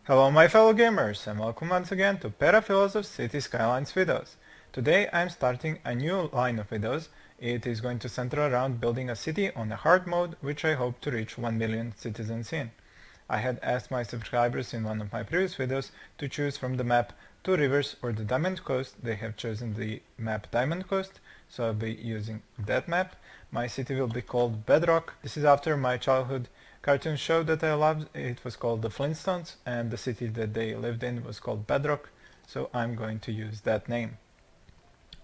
Hello my fellow gamers and welcome once again to Philosoph City Skylines videos. Today I'm starting a new line of videos. It is going to center around building a city on a hard mode which I hope to reach 1 million citizens in. I had asked my subscribers in one of my previous videos to choose from the map Two Rivers or the Diamond Coast. They have chosen the map Diamond Coast, so I'll be using that map. My city will be called Bedrock. This is after my childhood cartoon show that I loved. It was called the Flintstones and the city that they lived in was called Bedrock, so I'm going to use that name.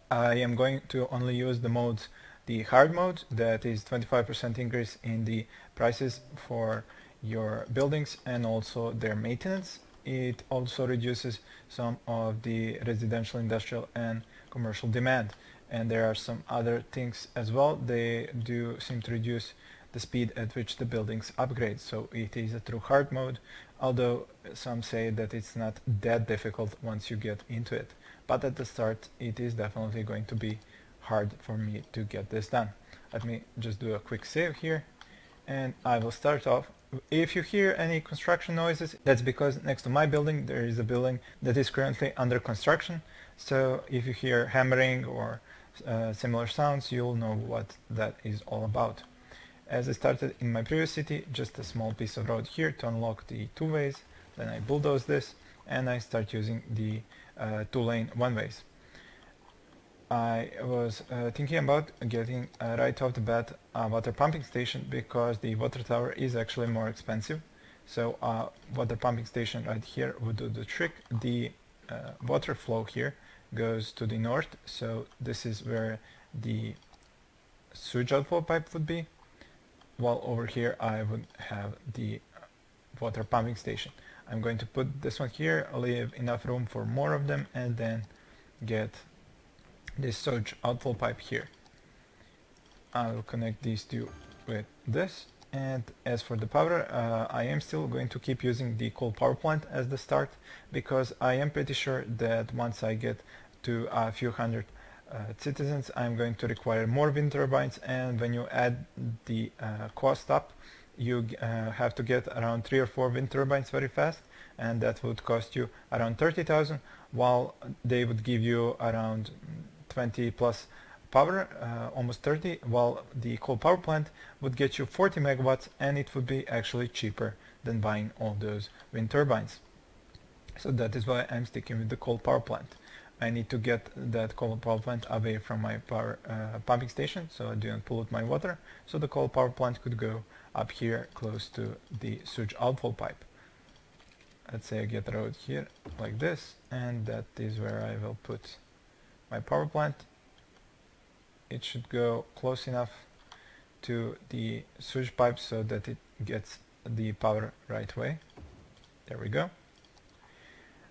I am going to only use the modes, the hard mode, that is 25% increase in the prices for your buildings and also their maintenance. It also reduces some of the residential, industrial and commercial demand. And there are some other things as well. They do seem to reduce the speed at which the buildings upgrade. So it is a true hard mode, although some say that it's not that difficult once you get into it. But at the start it is definitely going to be hard for me to get this done. Let me just do a quick save here and I will start off. If you hear any construction noises, that's because next to my building there is a building that is currently under construction. So if you hear hammering or similar sounds, you'll know what that is all about. As I started in my previous city, just a small piece of road here to unlock the two ways, then I bulldoze this and I start using the two-lane one-ways. I was thinking about getting right off the bat a water pumping station because the water tower is actually more expensive. So water pumping station right here would do the trick. The water flow here goes to the north, so this is where the sewage outflow pipe would be, while over here I would have the water pumping station. I'm going to put this one here, leave enough room for more of them, and then get this sewage outflow pipe here. I will connect these two with this, and as for the power, I am still going to keep using the coal power plant as the start, because I am pretty sure that once I get to a few hundred citizens, I'm going to require more wind turbines, and when you add the cost up, you have to get around 3 or 4 wind turbines very fast, and that would cost you around 30,000, while they would give you around 20 plus power, almost 30, while the coal power plant would get you 40 megawatts, and it would be actually cheaper than buying all those wind turbines. So that is why I'm sticking with the coal power plant. I need to get that coal power plant away from my power pumping station, so I do not pollute my water, so the coal power plant could go up here close to the sewage outflow pipe. Let's say I get a road here like this, and that is where I will put my power plant. It should go close enough to the sewage pipe so that it gets the power right way. There we go.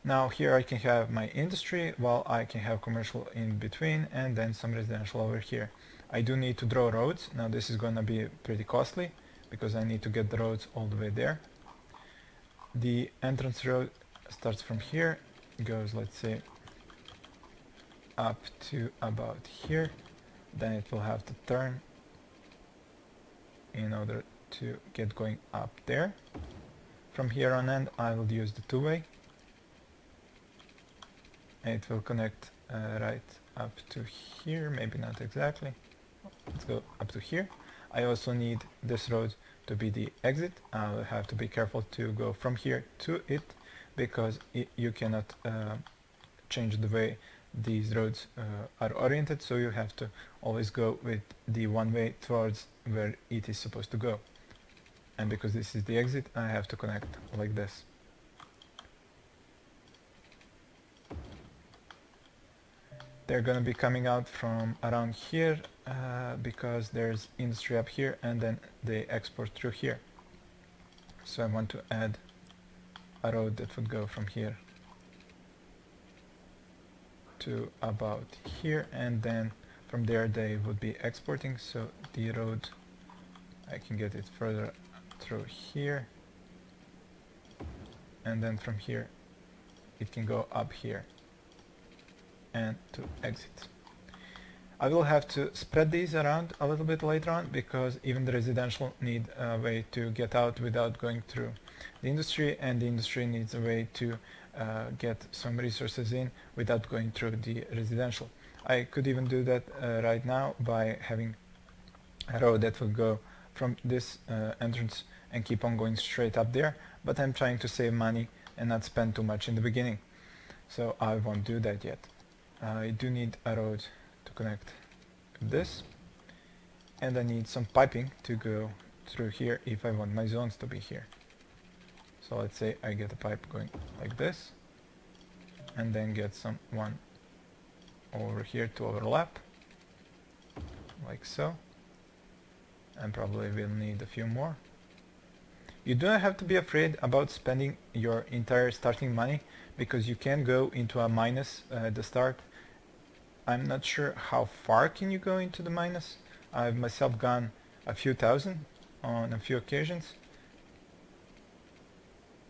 Now here I can have my industry, while I can have commercial in between, and then some residential over here. I do need to draw roads. Now this is gonna be pretty costly because I need to get the roads all the way there. The entrance road starts from here, goes, let's say, up to about here, then it will have to turn in order to get going up there. From here on end I will use the two-way. It will connect right up to here, maybe not exactly. Let's go up to here. I also need this road to be the exit. I'll have to be careful to go from here to it, because you cannot change the way these roads are oriented, so you have to always go with the one way towards where it is supposed to go. And because this is the exit, I have to connect like this. They're gonna be coming out from around here because there's industry up here and then they export through here. So I want to add a road that would go from here to about here, and then from there they would be exporting, so the road I can get it further through here, and then from here it can go up here and to exit. I will have to spread these around a little bit later on, because even the residential need a way to get out without going through the industry, and the industry needs a way to get some resources in without going through the residential. I could even do that right now by having a road that will go from this entrance and keep on going straight up there, but I'm trying to save money and not spend too much in the beginning, so I won't do that yet. I do need a road to connect this, and I need some piping to go through here if I want my zones to be here. So let's say I get a pipe going like this, and then get some one over here to overlap, like so, and probably we'll need a few more. You do not have to be afraid about spending your entire starting money, because you can go into a minus at the start. I'm not sure how far can you go into the minus. I've myself gone a few thousand on a few occasions.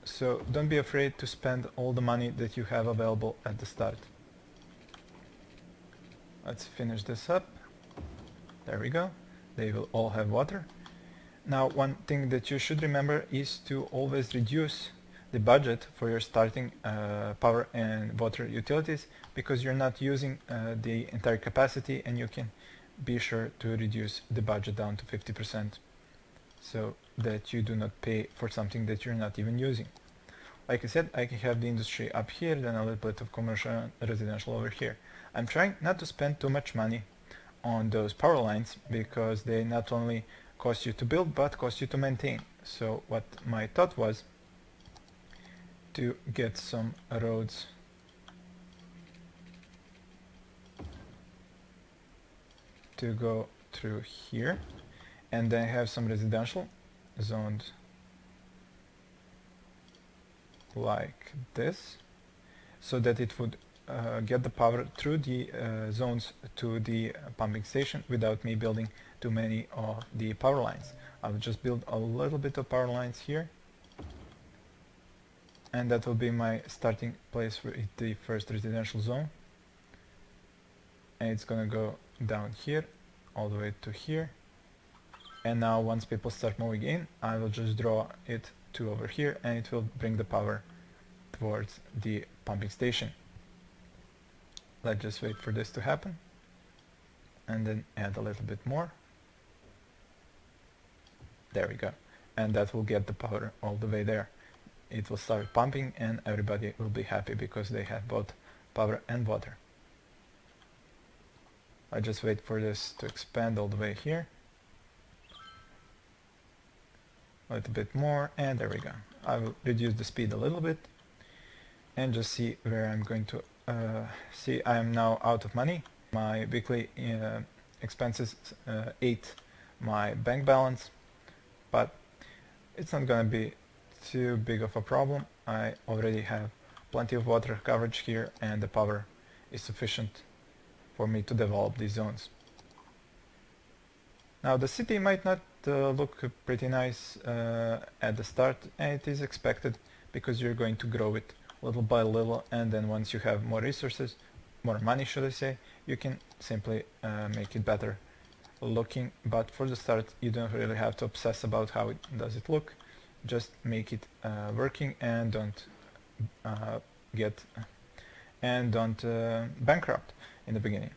So don't be afraid to spend all the money that you have available at the start. Let's finish this up. There we go. They will all have water. Now, one thing that you should remember is to always reduce the budget for your starting power and water utilities, because you're not using the entire capacity, and you can be sure to reduce the budget down to 50% so that you do not pay for something that you're not even using. Like I said, I can have the industry up here, then a little bit of commercial and residential over here. I'm trying not to spend too much money on those power lines, because they not only cost you to build but cost you to maintain. So what my thought was to get some roads to go through here, and then have some residential zoned like this, so that it would get the power through the zones to the pumping station without me building too many of the power lines. I'll just build a little bit of power lines here, and that will be my starting place for the first residential zone, and it's gonna go down here all the way to here. And now once people start moving in, I will just draw it to over here, and it will bring the power towards the pumping station. Let's just wait for this to happen, and then add a little bit more. There we go, and that will get the power all the way there. It will start pumping, and everybody will be happy because they have both power and water. I just wait for this to expand all the way here. A little bit more, and there we go. I will reduce the speed a little bit and just see where I'm going to see. I am now out of money. My weekly expenses ate my bank balance, but it's not gonna be too big of a problem. I already have plenty of water coverage here, and the power is sufficient for me to develop these zones. Now the city might not look pretty nice at the start, and it is expected, because you're going to grow it little by little, and then once you have more resources, more money should I say, you can simply make it better looking. But for the start, you don't really have to obsess about how it does it look. Just make it working, and don't bankrupt in the beginning.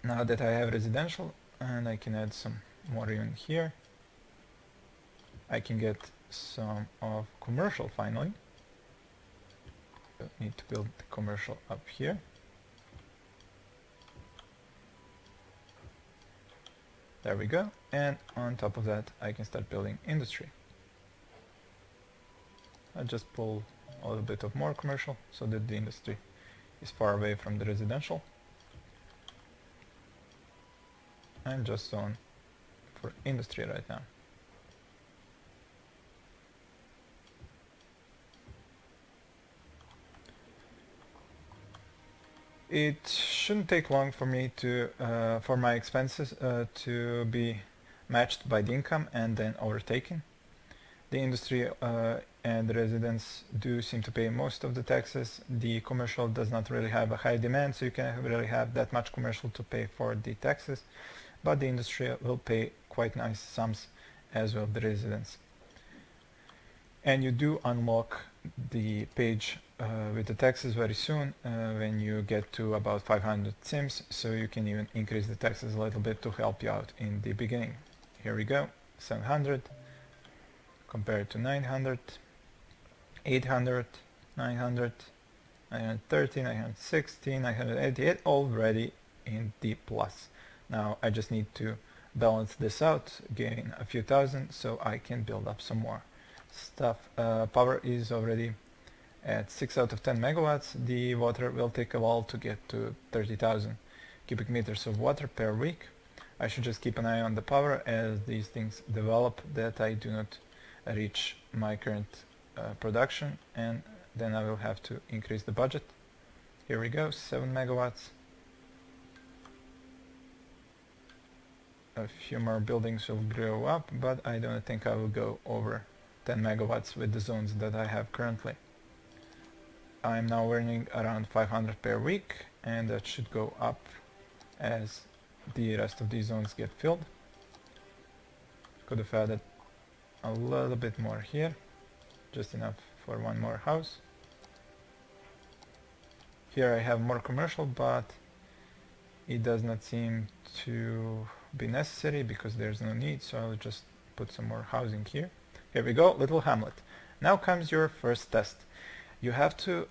Now that I have residential, and I can add some more even here, I can get some of commercial finally. Need to build the commercial up here. There we go, and on top of that I can start building industry. I just pull a little bit of more commercial so that the industry is far away from the residential, and just zone for industry right now. It shouldn't take long for me to for my expenses to be matched by the income and then overtaken. The industry and the residents do seem to pay most of the taxes. The commercial does not really have a high demand, so you can't really have that much commercial to pay for the taxes, but the industry will pay quite nice sums, as will the residents. And you do unlock the page with the taxes very soon when you get to about 500 Cims, so you can even increase the taxes a little bit to help you out in the beginning. Here we go, 700 compared to 900, 800, 900, 930, 960, 988, already in the plus. Now I just need to balance this out, gain a few thousand, so I can build up some more stuff. Power is already at 6 out of 10 megawatts. The water will take a while to get to 30,000 cubic meters of water per week. I should just keep an eye on the power as these things develop, that I do not reach my current production, and then I will have to increase the budget. Here we go, 7 megawatts. A few more buildings will grow up, but I don't think I will go over 10 megawatts with the zones that I have currently. I'm now earning around 500 per week, and that should go up as the rest of these zones get filled. Could have added a little bit more here, just enough for one more house. Here I have more commercial, but it does not seem to be necessary because there's no need, so I'll just put some more housing here. Here we go, little hamlet. Now comes your first test. You have to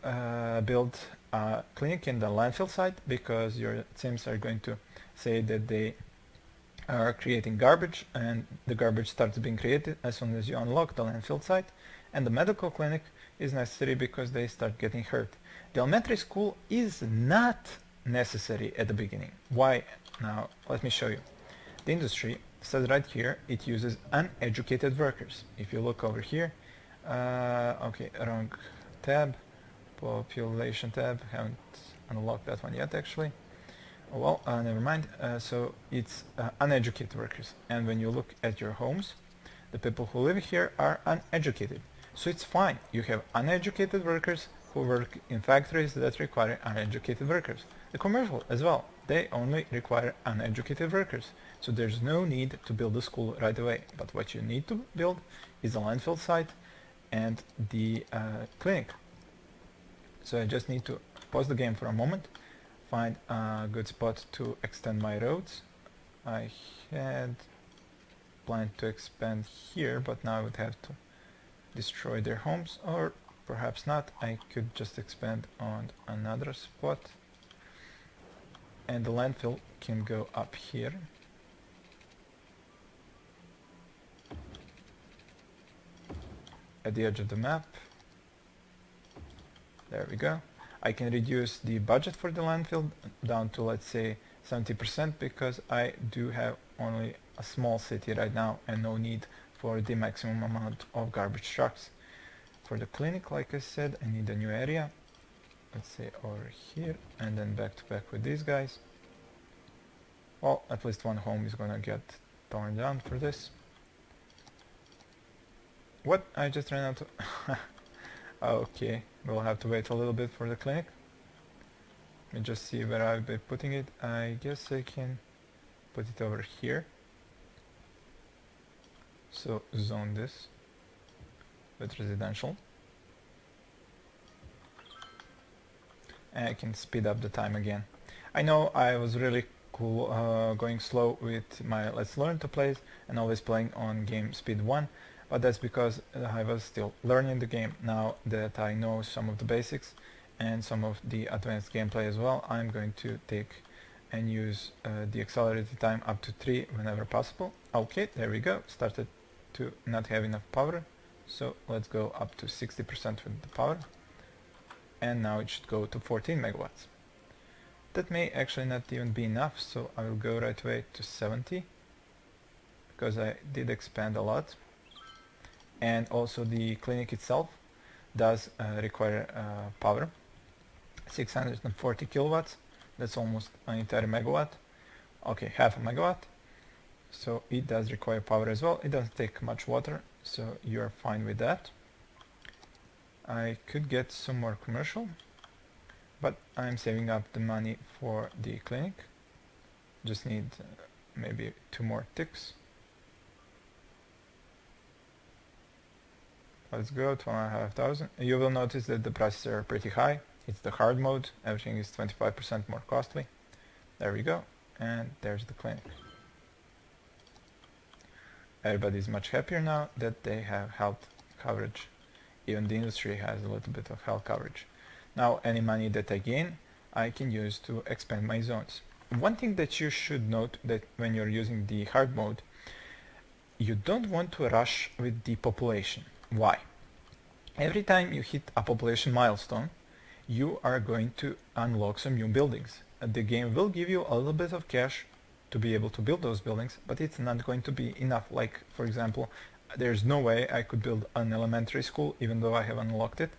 build a clinic in the landfill site, because your Cims are going to say that they are creating garbage, and the garbage starts being created as soon as you unlock the landfill site. And the medical clinic is necessary because they start getting hurt. The elementary school is not necessary at the beginning. Why? Now let me show you. The industry says right here it uses uneducated workers. If you look over here, okay, wrong tab, population tab, haven't unlocked that one yet actually. Well, never mind. So it's uneducated workers, and when you look at your homes, the people who live here are uneducated. So it's fine. You have uneducated workers who work in factories that require uneducated workers. The commercial as well, they only require uneducated workers. So there's no need to build a school right away. But what you need to build is a landfill site and the clinic. So I just need to pause the game for a moment, find a good spot to extend my roads. I had planned to expand here, but now I would have to destroy their homes, or perhaps not. I could just expand on another spot, and the landfill can go up here. At the edge of the map. There we go. I can reduce the budget for the landfill down to, let's say, 70%, because I do have only a small city right now and no need for the maximum amount of garbage trucks. For the clinic, like I said, I need a new area. Let's say over here, and then back to back with these guys. Well, at least one home is gonna get torn down for this. What? I just ran out of... Okay, we'll have to wait a little bit for the clinic. Let me just see where I'll be putting it. I guess I can put it over here. So zone this with residential. And I can speed up the time again. I know I was really cool going slow with my Let's Learn to plays and always playing on game speed 1, but that's because I was still learning the game. Now that I know some of the basics and some of the advanced gameplay as well, I'm going to take and use the accelerated time up to 3 whenever possible. Okay, there we go. Started to not have enough power, so let's go up to 60% with the power, and now it should go to 14 megawatts. That may actually not even be enough, so I will go right away to 70, because I did expand a lot. And also the clinic itself does require power, 640 kilowatts, that's almost an entire megawatt, okay, half a megawatt. So it does require power as well. It doesn't take much water, so you're fine with that. I could get some more commercial, but I'm saving up the money for the clinic. Just need maybe 2 more ticks. Let's go, 12,500. You will notice that the prices are pretty high. It's the hard mode. Everything is 25% more costly. There we go. And there's the clinic. Everybody's much happier now that they have health coverage. Even the industry has a little bit of health coverage. Now any money that I gain, I can use to expand my zones. One thing that you should note that when you're using the hard mode, you don't want to rush with the population. Why? Every time you hit a population milestone, you are going to unlock some new buildings. The game will give you a little bit of cash to be able to build those buildings, but it's not going to be enough. Like, for example, there's no way I could build an elementary school even though I have unlocked it.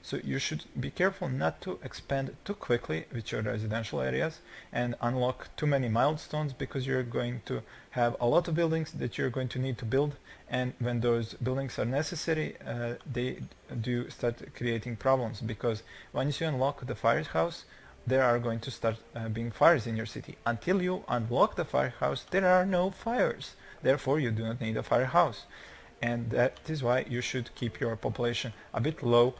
So you should be careful not to expand too quickly with your residential areas and unlock too many milestones, because you're going to have a lot of buildings that you're going to need to build, and when those buildings are necessary, they do start creating problems, because once you unlock the firehouse, there are going to start being fires in your city. Until you unlock the firehouse, there are no fires. Therefore, you do not need a firehouse. And that is why you should keep your population a bit low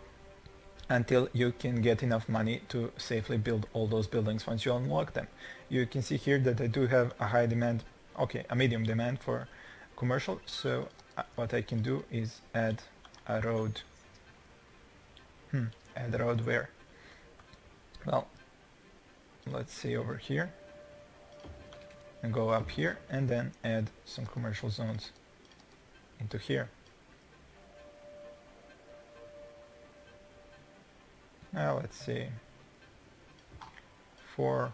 until you can get enough money to safely build all those buildings once you unlock them. You can see here that I do have a high demand, okay, a medium demand for commercial. So what I can do is add a road. Add a road where? Well, let's see over here and go up here and then add some commercial zones into here. Now let's see, 4,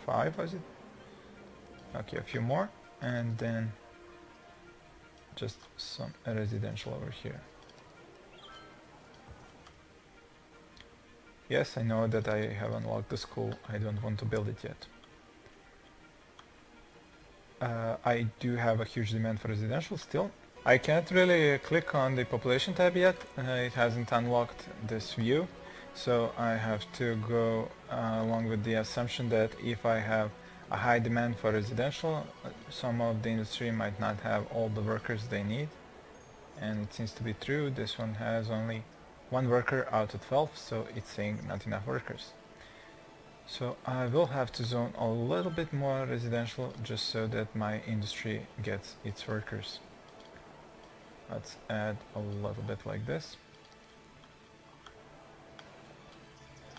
5 was it? Okay, a few more, and then just some residential over here. Yes, I know that I have unlocked the school. I don't want to build it yet. I do have a huge demand for residential still. I can't really click on the population tab yet. It hasn't unlocked this view. So I have to go along with the assumption that if I have a high demand for residential, some of the industry might not have all the workers they need. And it seems to be true. This one has only 1 worker out of 12, so it's saying not enough workers. So I will have to zone a little bit more residential just so that my industry gets its workers. Let's add a little bit like this.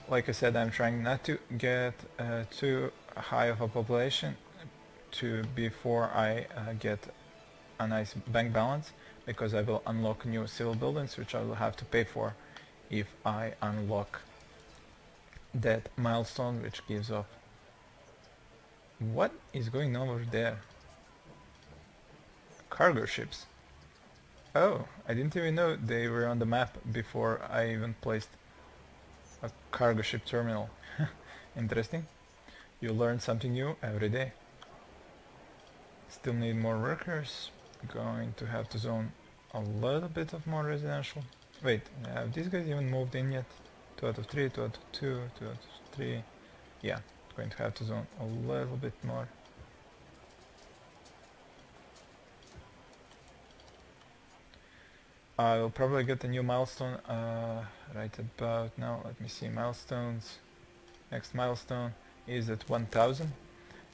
Like I said, I'm trying not to get too high of a population before I get a nice bank balance, because I will unlock new civil buildings which I will have to pay for if I unlock that milestone which gives off. What is going on over there? Cargo ships. Oh, I didn't even know they were on the map before I even placed a cargo ship terminal. Interesting. You learn something new every day. Still need more workers. Going to have to zone a little bit of more residential. Wait, have these guys even moved in yet? 2 out of 3, 2 out of 2, 2 out of 3. Yeah, going to have to zone a little bit more. I will probably get a new milestone right about now. Let me see, milestones. Next milestone is at 1000,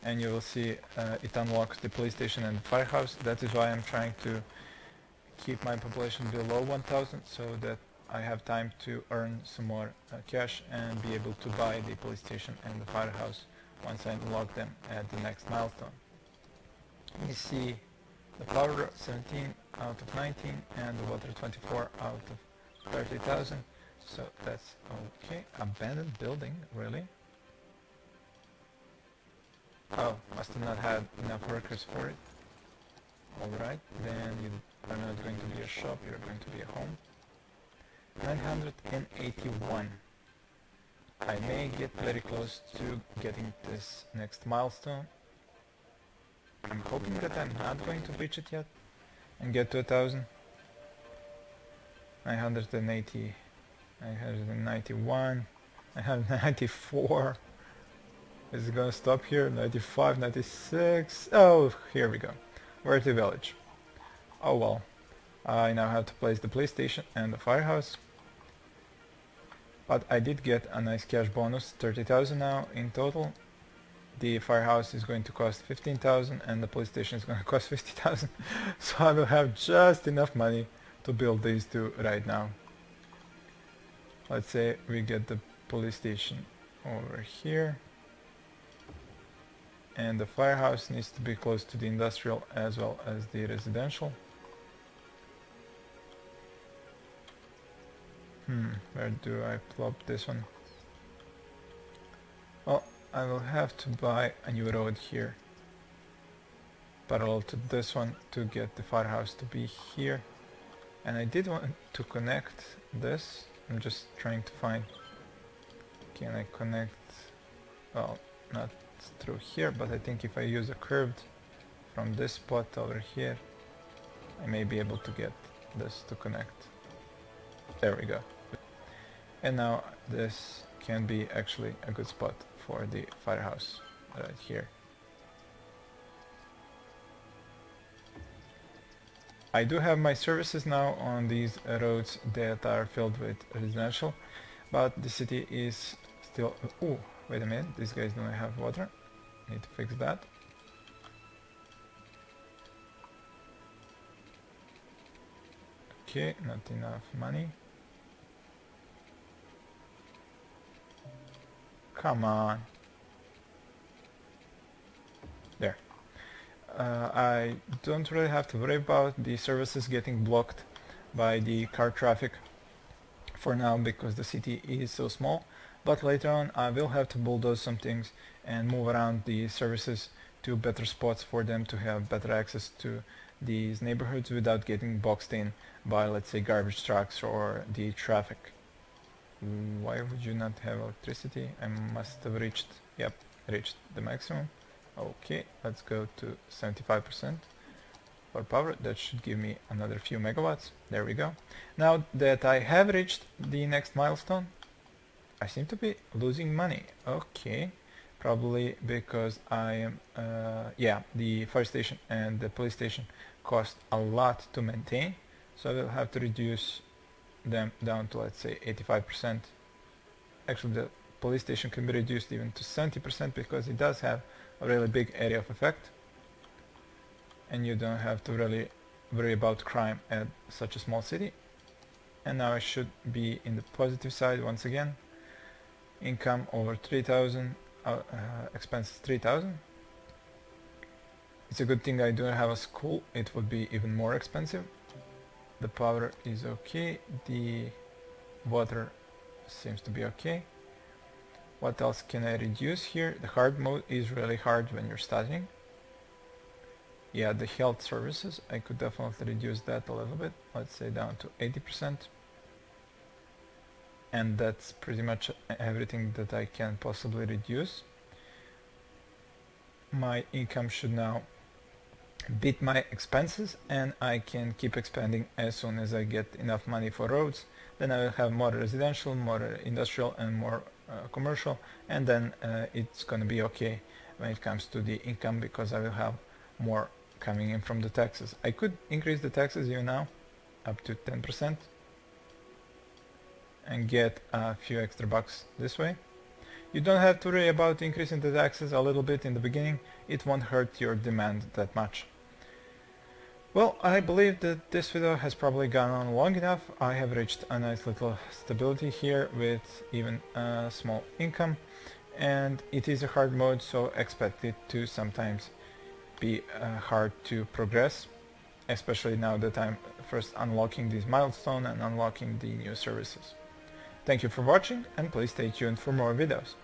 and you will see it unlocks the police station and the firehouse. That is why I'm trying to keep my population below 1000 so that I have time to earn some more cash and be able to buy the police station and the firehouse once I unlock them at the next milestone. You see the power 17 out of 19 and the water 24 out of 30,000. So that's okay. Abandoned building, really? Oh, must have not had enough workers for it. Alright, then you are not going to be a shop, you're going to be a home. 981. I may get very close to getting this next milestone. I'm hoping that I'm not going to reach it yet and get to 1000. 980, 991, 994. Is it gonna stop here? 95, 96. Oh, here we go. We're at the village. Oh well. I now have to place the police station and the firehouse. But I did get a nice cash bonus, 30,000 now in total. The firehouse is going to cost 15,000 and the police station is going to cost 50,000. So I will have just enough money to build these two right now. Let's say we get the police station over here. And the firehouse needs to be close to the industrial as well as the residential. Where do I plop this one? Well, I will have to buy a new road here, parallel to this one, to get the firehouse to be here. And I did want to connect this. I'm just trying to find, can I connect, well, not through here, but I think if I use a curved from this spot over here, I may be able to get this to connect. There we go. And now this can be actually a good spot for the firehouse right here. I do have my services now on these roads that are filled with residential, but the city is still... Oh, wait a minute, these guys don't have water. Need to fix that. Okay, not enough money. Come on. There. I don't really have to worry about the services getting blocked by the car traffic for now because the city is so small, but later on I will have to bulldoze some things and move around the services to better spots for them to have better access to these neighborhoods without getting boxed in by, let's say, garbage trucks or the traffic. Why would you not have electricity? I must have reached the maximum. Okay, let's go to 75% for power. That should give me another few megawatts. There we go. Now that I have reached the next milestone, I seem to be losing money. Okay, probably because I am the fire station and the police station cost a lot to maintain, so I will have to reduce them down to, let's say, 85%. Actually, the police station can be reduced even to 70% because it does have a really big area of effect, and you don't have to really worry about crime at such a small city. And now I should be in the positive side once again. Income over 3,000, expenses 3,000. It's a good thing I don't have a school, it would be even more expensive. The power is okay, the water seems to be okay. What else can I reduce here? The hard mode is really hard when you're starting. Yeah, the health services, I could definitely reduce that a little bit, let's say down to 80%. And that's pretty much everything that I can possibly reduce. My income should now beat my expenses, and I can keep expanding as soon as I get enough money for roads. Then I will have more residential, more industrial, and more commercial, and then it's gonna be okay when it comes to the income because I will have more coming in from the taxes. I could increase the taxes even now up to 10% and get a few extra bucks this way. You don't have to worry about increasing the taxes a little bit in the beginning. It won't hurt your demand that much. Well, I believe that this video has probably gone on long enough. I have reached a nice little stability here with even a small income, and it is a hard mode, so expect it to sometimes be hard to progress, especially now that I'm first unlocking this milestone and unlocking the new services. Thank you for watching, and please stay tuned for more videos.